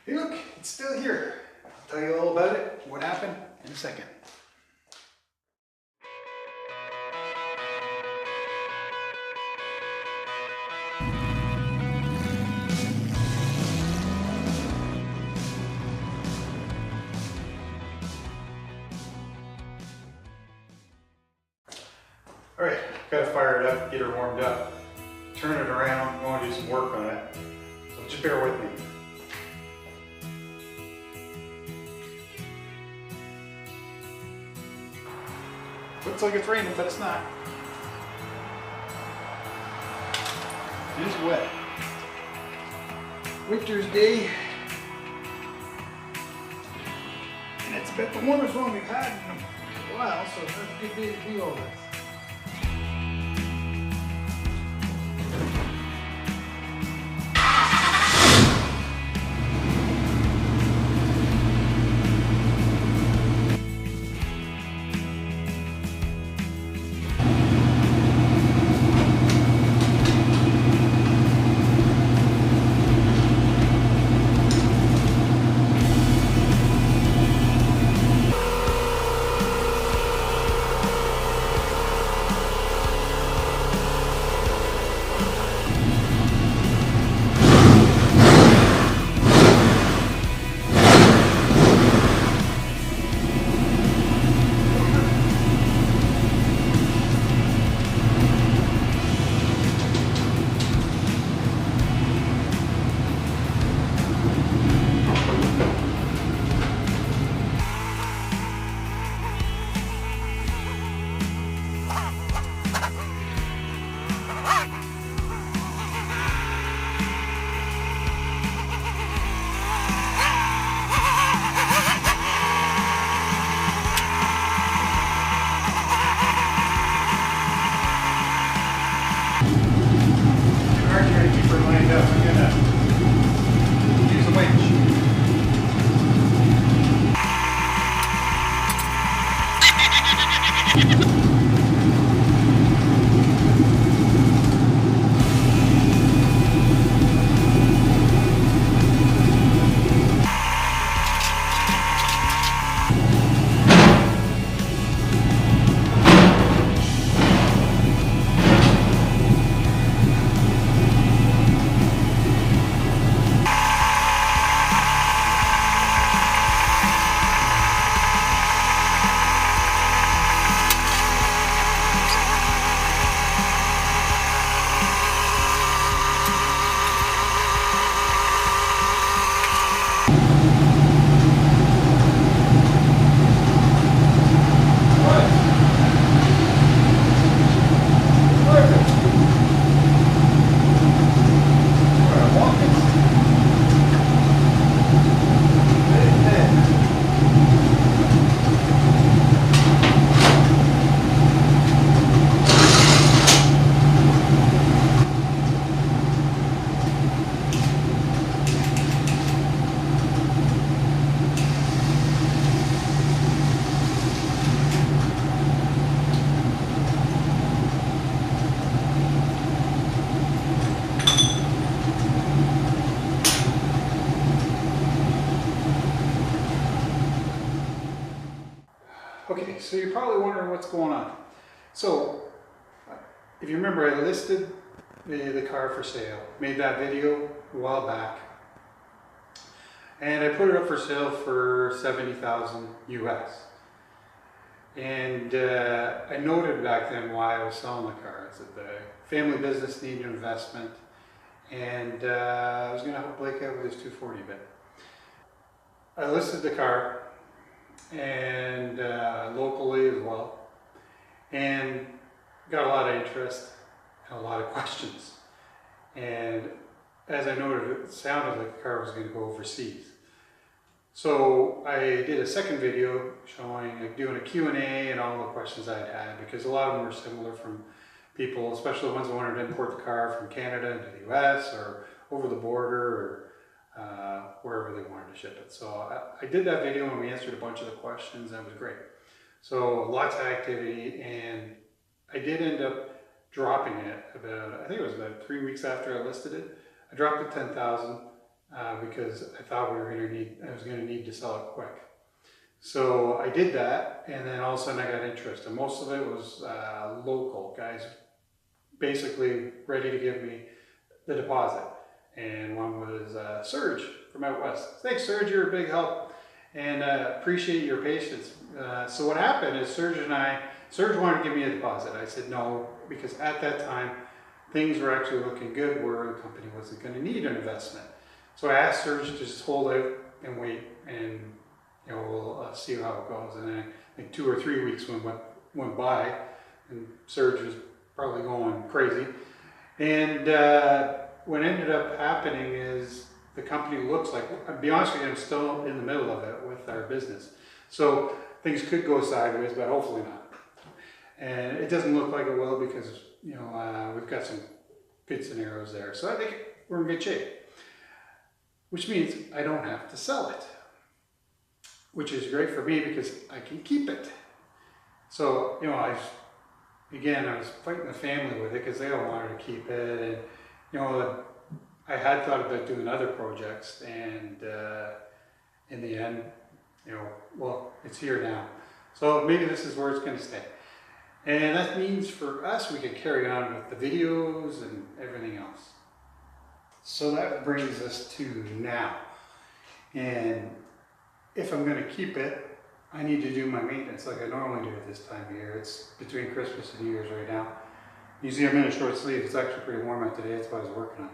Hey look, it's still here. I'll tell you all about it, what happened, in a second. Alright, gotta fire it up, get her warmed up, turn it around, I want to do some work on it, so just bear with me. Looks like it's raining, but it's not. It is wet. Winter's day. And it's about the warmest one we've had in a while, so it's a good day to do all this. Okay, so you're probably wondering what's going on. So, if you remember, I listed the car for sale, made that video a while back, and I put it up for sale for $70,000 US. And I noted back then why I was selling the car. I said the family business needed investment, and I was going to help Blake out with his 240 bit. I listed the car, and locally as well, and got a lot of interest and a lot of questions. And as I noted, it sounded like the car was going to go overseas. So I did a second video showing, doing a Q&A and all the questions I had, because a lot of them were similar from people, especially the ones that wanted to import the car from Canada into the US or over the border, or wherever they wanted to ship it. So I did that video and we answered a bunch of the questions, and it was great. So lots of activity, and I did end up dropping it about, I think it was about 3 weeks after I listed it. I dropped it 10,000, because I thought I was going to need to sell it quick. So I did that, and then all of a sudden I got interest, and most of it was local guys, basically ready to give me the deposit. And one was Serge from out west. Thanks, Serge, you're a big help, and appreciate your patience. So what happened is Serge wanted to give me a deposit. I said no, because at that time things were actually looking good where the company wasn't going to need an investment. So I asked Serge to just hold out and wait, and we'll see how it goes. And then I think 2 or 3 weeks went by, and Serge was probably going crazy. And what ended up happening is the company looks like, I'll be honest with you, I'm still in the middle of it with our business. So things could go sideways, but hopefully not. And it doesn't look like it will, because we've got some good scenarios there. So I think we're in good shape, which means I don't have to sell it, which is great for me because I can keep it. So, I was fighting the family with it because they all wanted to keep it. And, I had thought about doing other projects, and in the end, well, it's here now. So maybe this is where it's going to stay. And that means for us, we can carry on with the videos and everything else. So that brings us to now. And if I'm going to keep it, I need to do my maintenance like I normally do at this time of year. It's between Christmas and New Year's right now. You see I'm in a short sleeve. It's actually pretty warm out today. That's what I was working on.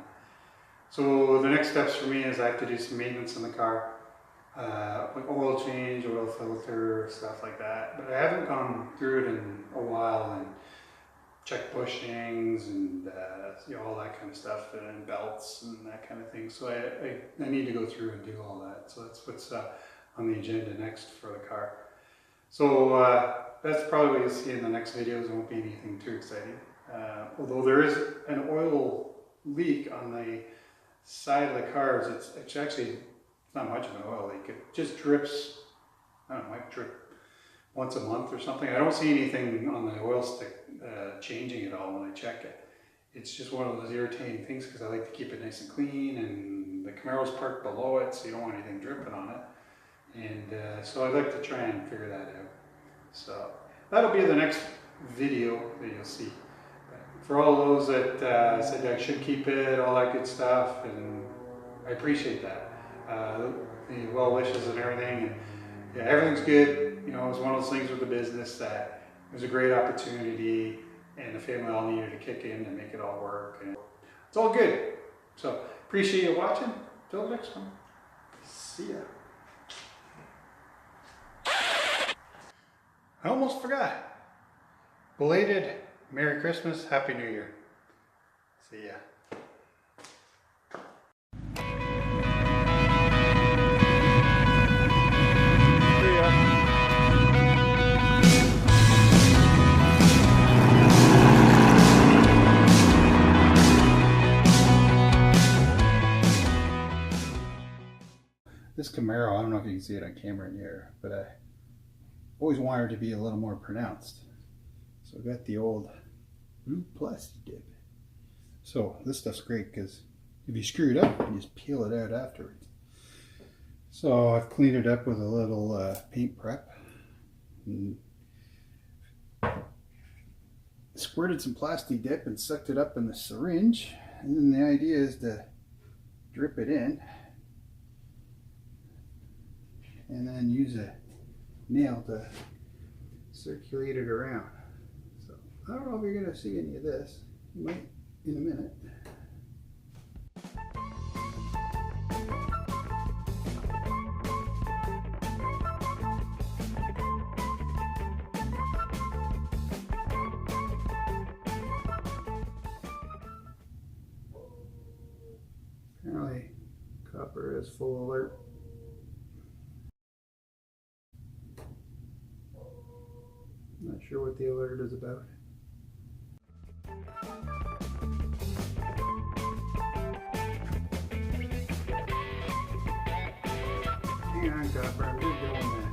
So the next steps for me is I have to do some maintenance on the car. Like oil change, oil filter, stuff like that. But I haven't gone through it in a while and checked bushings and all that kind of stuff, and belts and that kind of thing. So I need to go through and do all that. So that's what's on the agenda next for the car. So that's probably what you'll see in the next videos. It won't be anything too exciting. Although there is an oil leak on the side of the cars, it's actually not much of an oil leak. It just drips, I don't know, might drip once a month or something. I don't see anything on the oil stick changing at all when I check it. It's just one of those irritating things because I like to keep it nice and clean, and the Camaro's parked below it, so you don't want anything dripping on it. And so I'd like to try and figure that out. So that'll be the next video that you'll see. But for all those that said I should keep it, all that good stuff, and I appreciate that. The well wishes and everything, and yeah, everything's good. It was one of those things with the business that it was a great opportunity, and the family all needed to kick in and make it all work, and it's all good. So appreciate you watching. Till the next one. See ya. I almost forgot. Belated Merry Christmas, Happy New Year. See ya. This Camaro, I don't know if you can see it on camera in here, but I always wanted it to be a little more pronounced. So I got the old blue plastic dip. So this stuff's great because if you screw it up, you just peel it out afterwards. So I've cleaned it up with a little paint prep. And squirted some plastic dip and sucked it up in the syringe. And then the idea is to drip it in and then use a nail to circulate it around. So I don't know if you're going to see any of this. You might in a minute. Apparently copper is full alert. Not sure what the alert is about. Hang on, copper, I'm just doing that.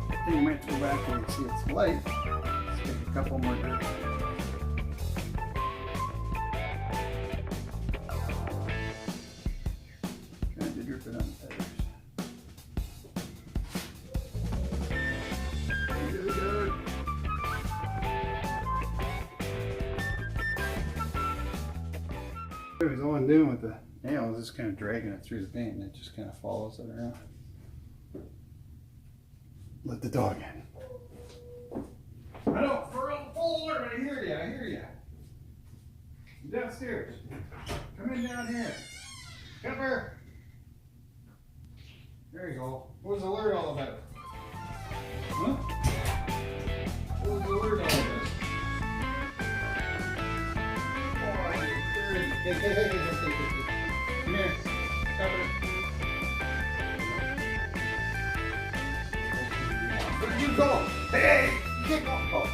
I think you might go back and see its light. Let's take a couple more drips. Anyways, all I'm doing with the nail is just kind of dragging it through the paint and it just kind of follows it around. Let the dog in. I know, for a full alert, I hear you, I hear you. Downstairs. Come in down here. Come here. There you go. What was the alert all about? Huh? What was the alert all about? Oh, you're dirty. Hey. Come here. Cover. Where'd you go? Hey! Get go! Oh.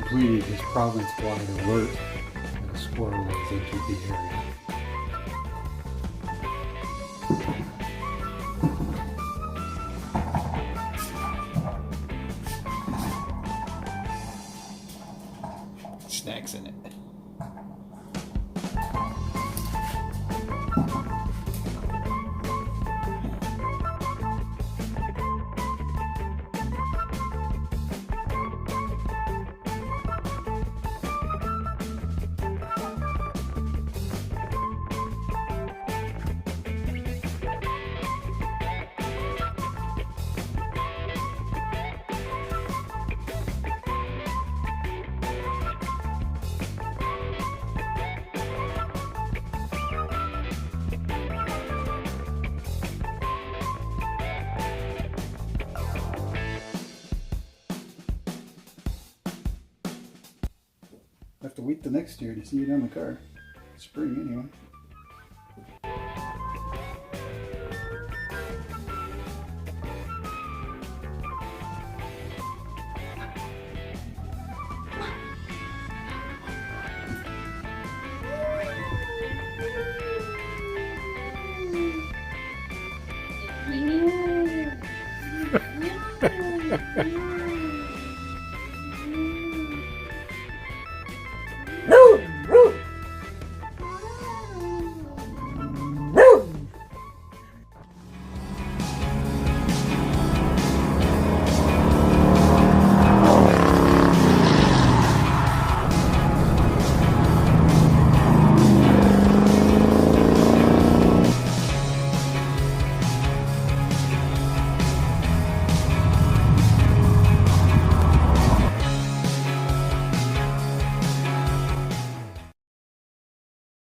Completed his province-wide alert that a squirrel has entered the area. Snacks in it. Have to wait the next year to see it on the car. Spring anyway.